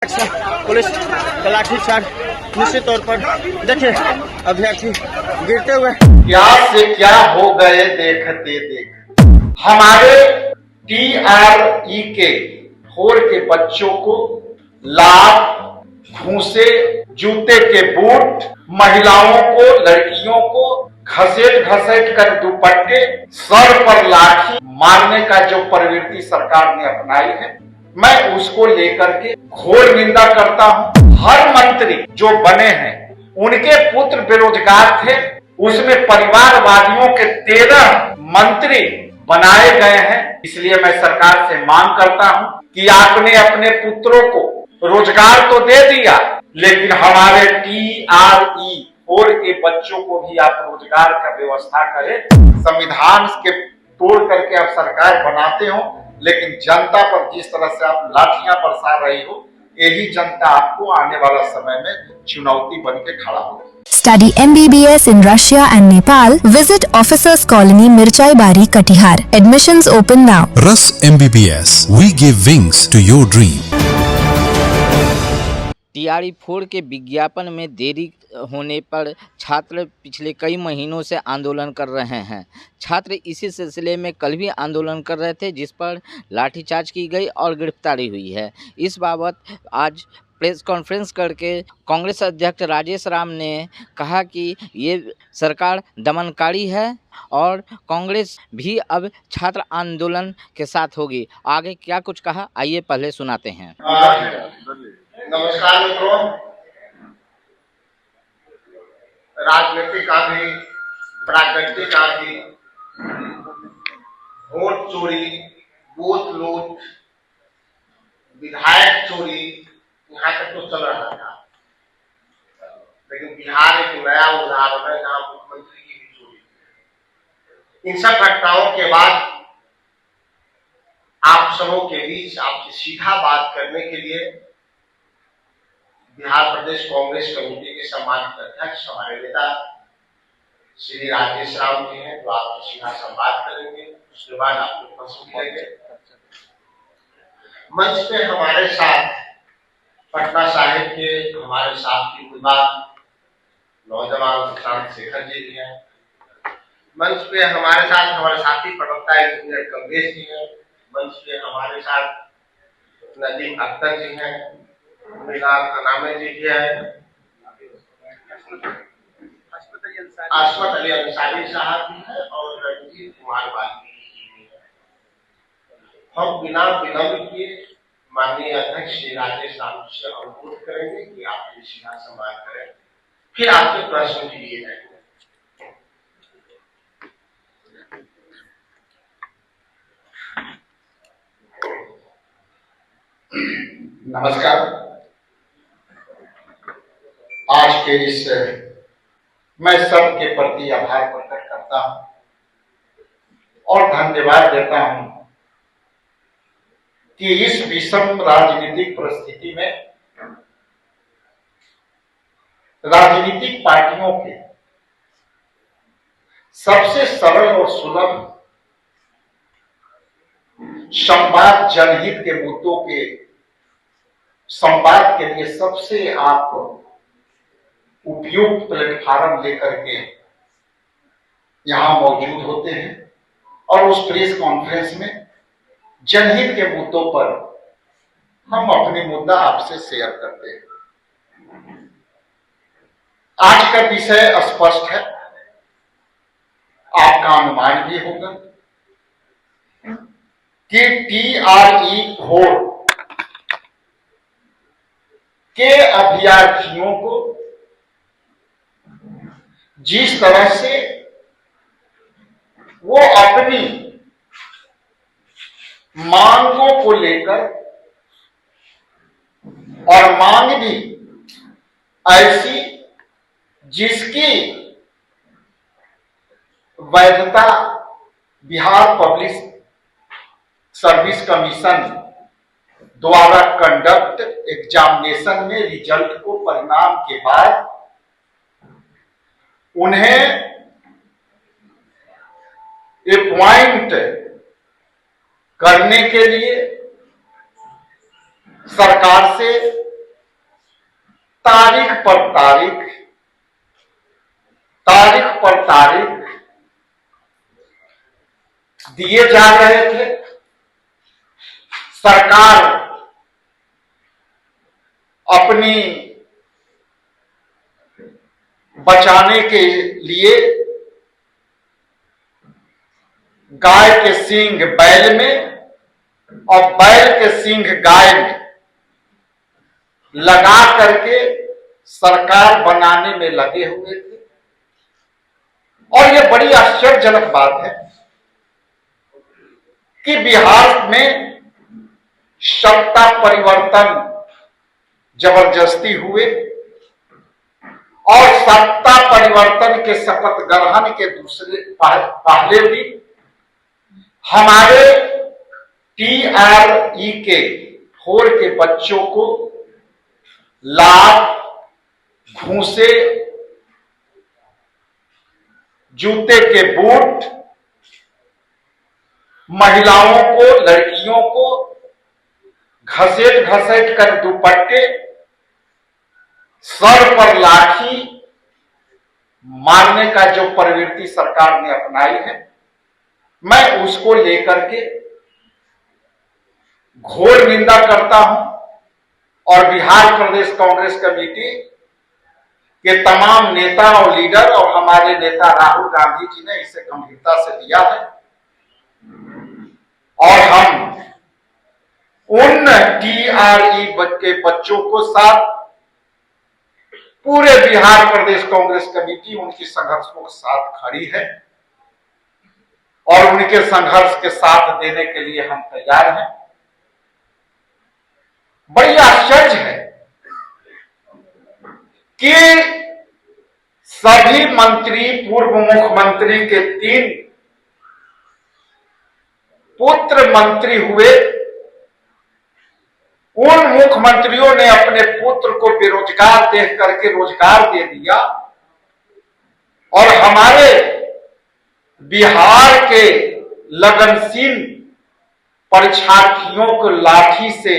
Police का लाठीचार्ज निश्चित तौर पर देखिए अभ्यर्थी गिरते हुए क्या से क्या हो गए देखते देख हमारे TRE के 4 के बच्चों को लात, घूंसे, जूते के बूट, महिलाओं को, लड़कियों को घसेट घसेट कर दुपट्टे, सर पर लाठी मारने का जो प्रवृत्ति सरकार ने अपनाई है, मैं उसको लेकर के घोर निंदा करता हूं। हर मंत्री जो बने हैं उनके पुत्र बेरोजगार थे, उसमें परिवारवादियों के 13 मंत्री बनाए गए हैं। इसलिए मैं सरकार से मांग करता हूं कि आपने अपने पुत्रों को रोजगार तो दे दिया, लेकिन हमारे TRE 4 के बच्चों को भी आप रोजगार का व्यवस्था करें। संविधान के तोड़ करके आप सरकार बनाते हो, लेकिन जनता पर जिस तरह से आप लाठियां बरसा रही हो, यही जनता आपको आने वाला समय में चुनौती बन के खड़ा होगी। Study MBBS in Russia and Nepal. Visit Officers Colony, Mirchai Bari, Katihar. Admissions open now. Rus MBBS. We give wings to your dream. TRE 4 के विज्ञापन में देरी होने पर छात्र पिछले कई महीनों से आंदोलन कर रहे हैं। छात्र इसी सिलसिले में कल भी आंदोलन कर रहे थे, जिस पर लाठीचार्ज की गई और गिरफ्तारी हुई है। इस बाबत आज प्रेस कॉन्फ्रेंस करके कांग्रेस अध्यक्ष राजेश राम ने कहा कि ये सरकार दमनकारी है और कांग्रेस भी अब छात्र आंदोलन के साथ होगी। आगे क्या कुछ कहा, आइए पहले सुनाते हैं। नमस्कार मित्रों, राजनीति का भी, प्राकृतिक का भी, वोट चोरी, बूथ लूट, विधायक चोरी, यहाँ तक तो चल रहा था। लेकिन बिहार एक नया उदाहरण है जहाँ मुख्यमंत्री की भी चोरी। इन सब घटनाओं के बाद आप सबों के बीच आपसे सीधा बात करने के लिए बिहार प्रदेश कांग्रेस कमेटी के सम्मानित अध्यक्ष हमारे नेता श्री राजेश राम जी हैं, जो आपसे सीधा संवाद करेंगे। उसके बाद आपको प्रश्न मिलेंगे। मंच पे हमारे साथ पटना साहिब के हमारे साथी नौजवान सुशांत शेखर जी भी हैं। मंच पे हमारे साथ हमारे साथी प्रवक्ता इंजीनियर कमलेश जी हैं। मंच पे हमारे साथ नदीम अख्तर जी हैं, अनामे जी भी है, आसमत अली अंसारी साहब भी है और रणजीत कुमार वाल्मीकि जी भी है। हम बिना विलंब किए माननीय अध्यक्ष श्री राजेश राम से अनुरोध करेंगे कि आप सीधा संवाद करें, फिर आपके प्रश्न भी लिए जाएंगे। नमस्कार। आज के इस मैं सबके प्रति आभार प्रकट करता हूं और धन्यवाद देता हूं कि इस विषम राजनीतिक परिस्थिति में राजनीतिक पार्टियों के सबसे सरल और सुलभ संवाद, जनहित के मुद्दों के संवाद के लिए सबसे आप उपयुक्त प्लेटफॉर्म लेकर के यहां मौजूद होते हैं और उस प्रेस कॉन्फ्रेंस में जनहित के मुद्दों पर हम अपने मुद्दा आपसे शेयर करते हैं। आज का विषय स्पष्ट है, आपका अनुमान भी होगा कि TRE 4 के अभ्यर्थियों को जिस तरह से वो अपनी मांगों को लेकर, और मांग भी ऐसी जिसकी वैधता बिहार पब्लिक सर्विस कमीशन द्वारा कंडक्ट एग्जामिनेशन में रिजल्ट को परिणाम के बाद उन्हें अपॉइंट करने के लिए सरकार से तारीख पर तारीख, तारीख पर तारीख दिए जा रहे थे। सरकार अपनी बचाने के लिए गाय के सींग बैल में और बैल के सींग गाय में लगा करके सरकार बनाने में लगे हुए थे। और यह बड़ी आश्चर्यजनक बात है कि बिहार में सत्ता परिवर्तन जबरदस्ती हुए और सत्ता परिवर्तन के शपथ ग्रहण के पहले दिन हमारे TRE 4 के बच्चों को लात, घूंसे, जूते के बूट, महिलाओं को, लड़कियों को घसेट घसेट कर दुपट्टे, सर पर लाठी मारने का जो प्रवृत्ति सरकार ने अपनाई है, मैं उसको लेकर के घोर निंदा करता हूं और बिहार प्रदेश कांग्रेस कमेटी के तमाम नेता और लीडर और हमारे नेता राहुल गांधी जी ने इसे गंभीरता से लिया है। और हम उन TRE के बच्चों को साथ पूरे बिहार प्रदेश कांग्रेस कमेटी उनकी संघर्षों के साथ खड़ी है और उनके संघर्ष के साथ देने के लिए हम तैयार हैं। बड़ी आश्चर्य है कि सभी मंत्री, पूर्व मुख्यमंत्री के 3 पुत्र मंत्री हुए, उन मुख्यमंत्रियों ने अपने पुत्र को बेरोजगार देख करके रोजगार दे दिया और हमारे बिहार के लगनशील परीक्षार्थियों को लाठी से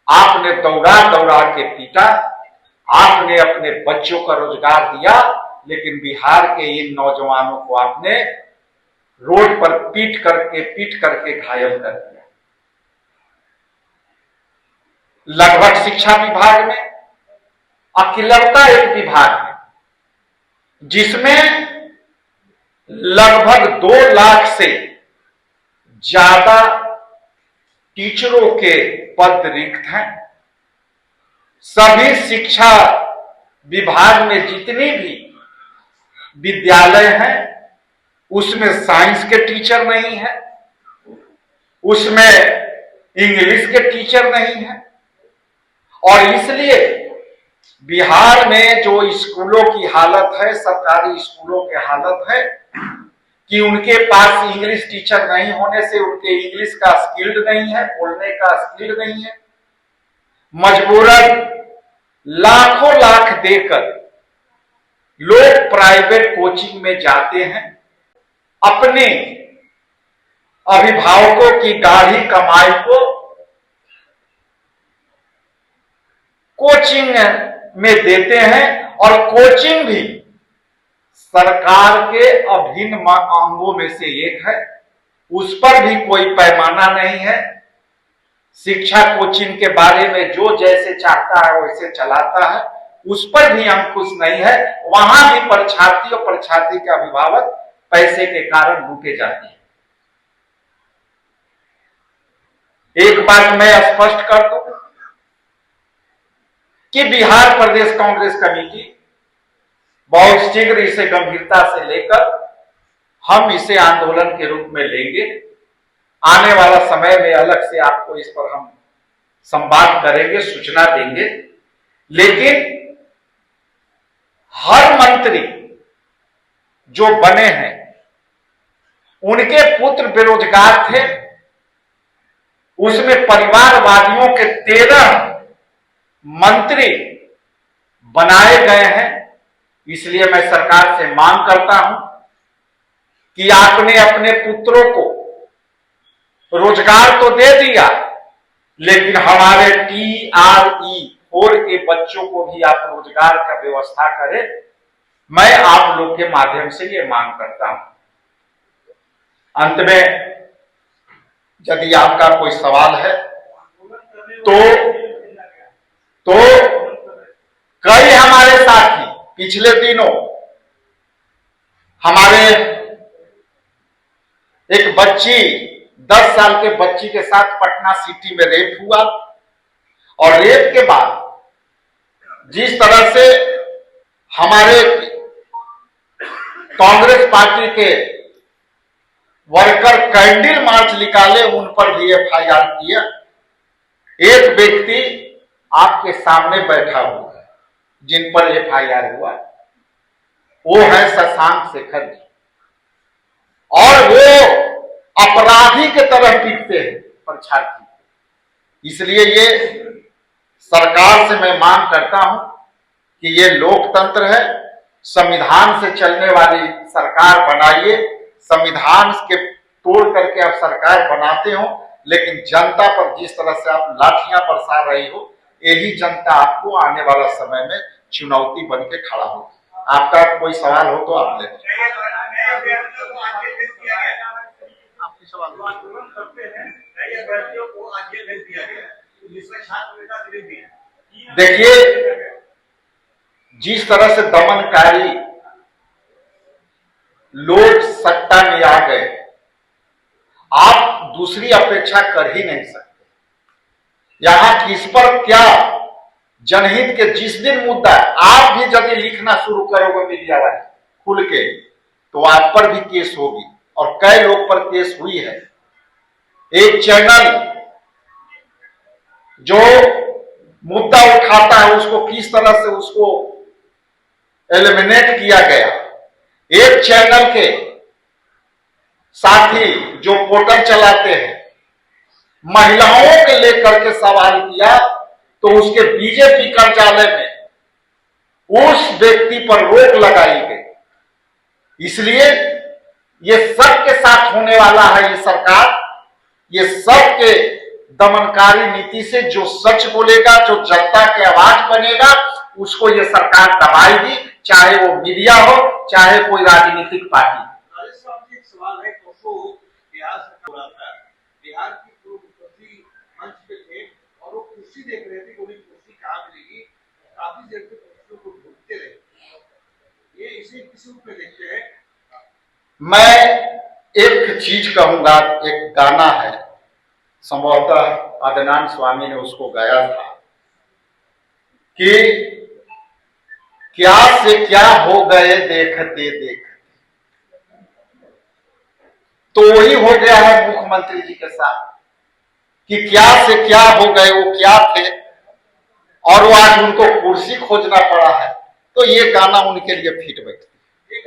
आपने दौड़ा दौड़ा के पीटा। आपने अपने बच्चों का रोजगार दिया, लेकिन बिहार के इन नौजवानों को आपने रोड पर पीट करके घायल कर दिया। लगभग शिक्षा विभाग में अकेलौता एक विभाग है जिसमें लगभग 2 लाख से ज्यादा टीचरों के पद रिक्त हैं। सभी शिक्षा विभाग में जितने भी विद्यालय हैं उसमें साइंस के टीचर नहीं है, उसमें इंग्लिश के टीचर नहीं है। और इसलिए बिहार में जो स्कूलों की हालत है, सरकारी स्कूलों की हालत है कि उनके पास इंग्लिश टीचर नहीं होने से उनके इंग्लिश का स्किल्ड नहीं है, बोलने का स्किल्ड नहीं है। मजबूरन लाखों लाख देकर लोग प्राइवेट कोचिंग में जाते हैं। अपने अभिभावकों की गाढ़ी कमाई को कोचिंग में देते हैं और कोचिंग भी सरकार के अभिन्न अंगों में से एक है। उस पर भी कोई पैमाना नहीं है। शिक्षा कोचिंग के बारे में जो जैसे चाहता है वैसे चलाता है, उस पर भी अंकुश नहीं है। वहां भी परीक्षार्थी और परीक्षार्थी के अभिभावक पैसे के कारण रुके जाते हैं। एक बात मैं स्पष्ट कर दूं कि बिहार प्रदेश कांग्रेस कमेटी बहुत शीघ्र इसे गंभीरता से लेकर हम इसे आंदोलन के रूप में लेंगे। आने वाला समय में अलग से आपको इस पर हम संवाद करेंगे, सूचना देंगे। लेकिन हर मंत्री जो बने हैं उनके पुत्र बेरोजगार थे, उसमें परिवारवादियों के 13 मंत्री बनाए गए हैं। इसलिए मैं सरकार से मांग करता हूं कि आपने अपने पुत्रों को रोजगार तो दे दिया, लेकिन हमारे TRE होर के बच्चों को भी आप रोजगार का व्यवस्था करें। मैं आप लोग के माध्यम से ये मांग करता हूं। अंत में यदि आपका कोई सवाल है तो कई हमारे साथी पिछले दिनों हमारे एक बच्ची 10 साल के बच्ची के साथ पटना सिटी में रेप हुआ और रेप के बाद जिस तरह से हमारे कांग्रेस पार्टी के वर्कर कैंडल मार्च निकाले, उन पर भी एफआईआर किया। एक व्यक्ति आपके सामने बैठा हुआ है जिन पर एफआईआर हुआ, वो है शशांक शेखर जी, और वो अपराधी के तरह पीटते हैं परीक्षार्थी। इसलिए ये सरकार से मैं मांग करता हूं कि ये लोकतंत्र है, संविधान से चलने वाली सरकार बनाइए। संविधान के तोड़ करके आप सरकार बनाते हो, लेकिन जनता पर जिस तरह से आप लाठियां बरसा रही हो, यही जनता आपको आने वाला समय में चुनौती बन के खड़ा हो। आपका कोई सवाल हो तो आप ले देखिए, जिस तरह से दमनकारी लोग सत्ता में आ गए, आप दूसरी अपेक्षा कर ही नहीं सकते। यहां किस पर क्या जनहित के जिस दिन मुद्दा है, आप भी यदि लिखना शुरू करोगे मीडिया वाले खुल के, तो आप पर भी केस होगी और कई लोग पर केस हुई है। एक चैनल जो मुद्दा उठाता है उसको किस तरह से उसको एलिमिनेट किया गया। एक चैनल के साथी जो पोर्टल चलाते हैं, महिलाओं के लेकर के सवाल किया तो उसके बीजेपी कार्यालय में उस व्यक्ति पर रोक लगाई गई। इसलिए ये सबके साथ होने वाला है ये सरकार। ये सबके दमनकारी नीति से जो सच बोलेगा, जो जनता की आवाज बनेगा, उसको ये सरकार दबाएगी, चाहे वो मीडिया हो, चाहे कोई राजनीतिक पार्टी। सवाल है, बिहार सरकार हो रहा था, बिहार की पूर्व मुख्यमंत्री मंच पे थे और वो कुर्सी देख रहे थे, कोई कुर्सी कहाँ मिलेगी, काफी देर तक कुर्सियों को ढूंढते रहे। ये इसे किस रूप में देखते हैं? मैं एक चीज कहूंगा, एक गाना है, संभवतः अदनान स्वामी ने उसको गाया था कि क्या से क्या हो गए देखते देखते। तो वही हो गया है मुख्यमंत्री जी के साथ कि क्या से क्या हो गए, वो क्या थे और वो आज उनको कुर्सी खोजना पड़ा है। तो ये गाना उनके लिए फिट बैठती है।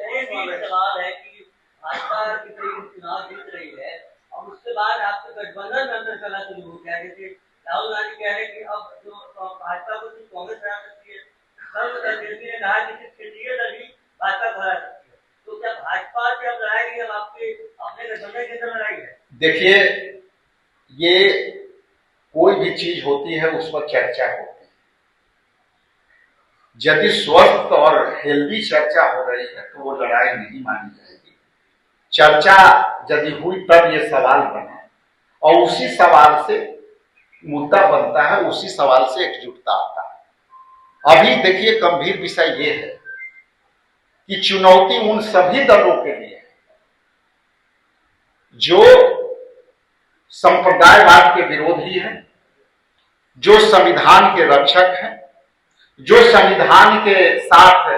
सवाल है कि भाजपा चुनाव जीत रही है और उसके बाद आपका गठबंधन में अंतर चला शुरू हो गया। जैसे राहुल गांधी कह रहे हैं कि अब जो भाजपा को कांग्रेस हरा सकती है, ने कहा कि क्षेत्रीय दल भी भाजपा को हरा सकती है। तो क्या भाजपा से अब लड़ाई अब आपके अपने गठबंधन के अंदर लड़ाई है? देखिए, ये कोई भी चीज होती है उस पर चर्चा होती है। यदि स्वस्थ और हेल्दी चर्चा हो रही है तो वो लड़ाई नहीं मानी जाएगी। चर्चा यदि हुई तब ये सवाल बना और उसी सवाल से मुद्दा बनता है, उसी सवाल से एकजुटता आता है। अभी देखिए, गंभीर विषय ये है कि चुनौती उन सभी दलों के लिए है जो संप्रदायवाद के विरोधी हैं, जो संविधान के रक्षक हैं, जो संविधान के साथ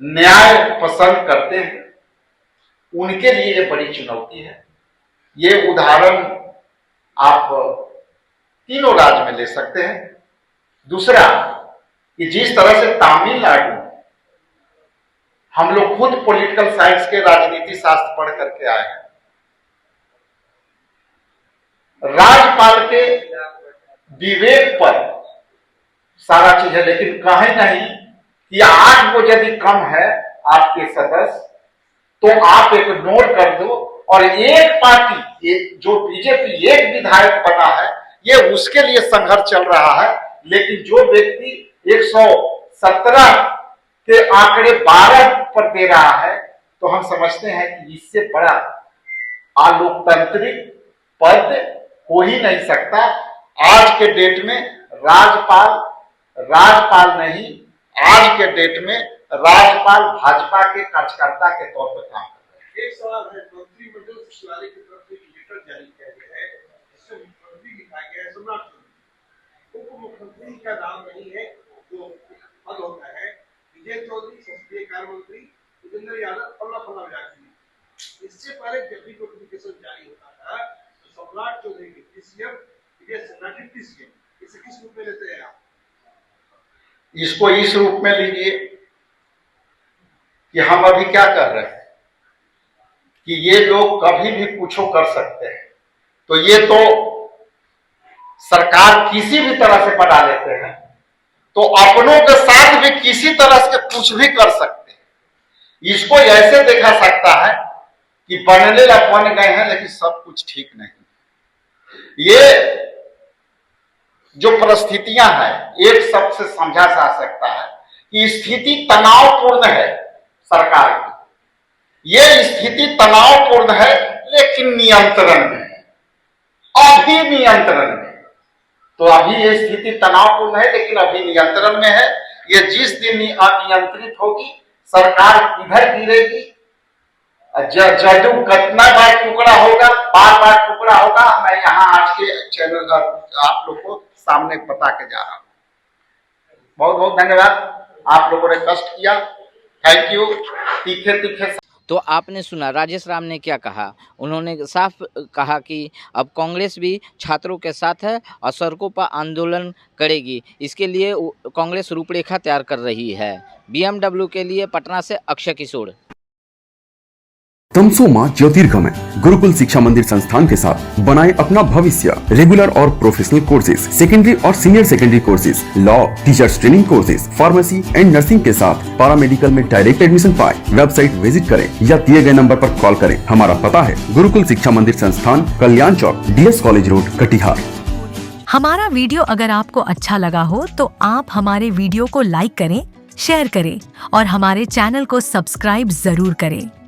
न्याय पसंद करते हैं। उनके लिए ये बड़ी चुनौती है। ये उदाहरण आप तीनों राज्य में ले सकते हैं। दूसरा कि जिस तरह से तमिलनाडु में हम लोग खुद पॉलिटिकल साइंस के राजनीति शास्त्र पढ़ करके आए हैं, राज्यपाल के विवेक पर सारा चीज है, लेकिन कहीं नहीं कि 8 को यदि कम है आपके सदस्य तो आप इग्नोर कर दो और एक पार्टी जो बीजेपी एक विधायक बना है, ये उसके लिए संघर्ष चल रहा है। लेकिन जो व्यक्ति 117 के आंकड़े 12 पर दे रहा है, तो हम समझते हैं कि इससे बड़ा अलोकतांत्रिक पद हो ही नहीं सकता। आज के डेट में राजपाल नहीं, आज के डेट में राज्यपाल भाजपा के कार्यकर्ता के तौर पर काम कर रहे हैं। एक सवाल है, मंत्रिमंडल सचिवालय की तरफ से एक लेटर जारी किया गया है, जिसमें मुख्यमंत्री लिखा गया है सम्राट चौधरी। उप मुख्यमंत्री का नाम नहीं है, जो पद होता है विजय चौधरी, संसदीय कार्य मंत्री भूपेंद्र यादव, फला विराजी। इससे पहले जब भी नोटिफिकेशन जारी होता था तो सम्राट Chaudhary deputy CM, Vijay Sinha deputy CM, इसे किस रूप में लेते हैं आप? इसको इस रूप में लीजिए कि हम अभी क्या कर रहे हैं कि ये लोग कभी भी कुछ कर सकते हैं, तो ये तो सरकार किसी भी तरह से बना लेते हैं, तो अपनों के साथ भी किसी तरह से कुछ भी कर सकते हैं। इसको ऐसे देखा सकता है कि बनने बन गए हैं लेकिन सब कुछ ठीक नहीं। ये जो परिस्थितियां हैं, एक शब्द से समझा जा सकता है कि स्थिति तनावपूर्ण है सरकार की। ये स्थिति तनावपूर्ण है लेकिन नियंत्रण में है, अभी नियंत्रण में। तो अभी ये स्थिति तनावपूर्ण है लेकिन अभी नियंत्रण में है। ये जिस दिन अनियंत्रित होगी, सरकार किधर गिरेगी, जदू कितना बार टुकड़ा होगा, बार टुकड़ा होगा, मैं यहाँ आज के चैनल आप लोग को सामने बता के जा रहा हूं। बहुत बहुत धन्यवाद, आप लोगों ने कष्ट किया, थैंक यू। तीखे तो आपने सुना राजेश राम ने क्या कहा। उन्होंने साफ कहा कि अब कांग्रेस भी छात्रों के साथ है और सड़कों पर आंदोलन करेगी। इसके लिए कांग्रेस रूपरेखा तैयार कर रही है। BMW के लिए पटना से अक्षय किशोर। तमसोमा ज्योतिर्गमय गुरुकुल शिक्षा मंदिर संस्थान के साथ बनाए अपना भविष्य। रेगुलर और प्रोफेशनल कोर्सेज, सेकेंडरी और senior secondary courses, law, teachers training courses, pharmacy and nursing के साथ पैरामेडिकल में डायरेक्ट एडमिशन पाए। वेबसाइट विजिट करें या दिए गए नंबर पर कॉल करें। हमारा पता है गुरुकुल शिक्षा मंदिर संस्थान, कल्याण चौक, DS कॉलेज रोड, कटिहार। हमारा वीडियो अगर आपको अच्छा लगा हो तो आप हमारे वीडियो को लाइक करें, शेयर करें और हमारे चैनल को सब्सक्राइब जरूर करें।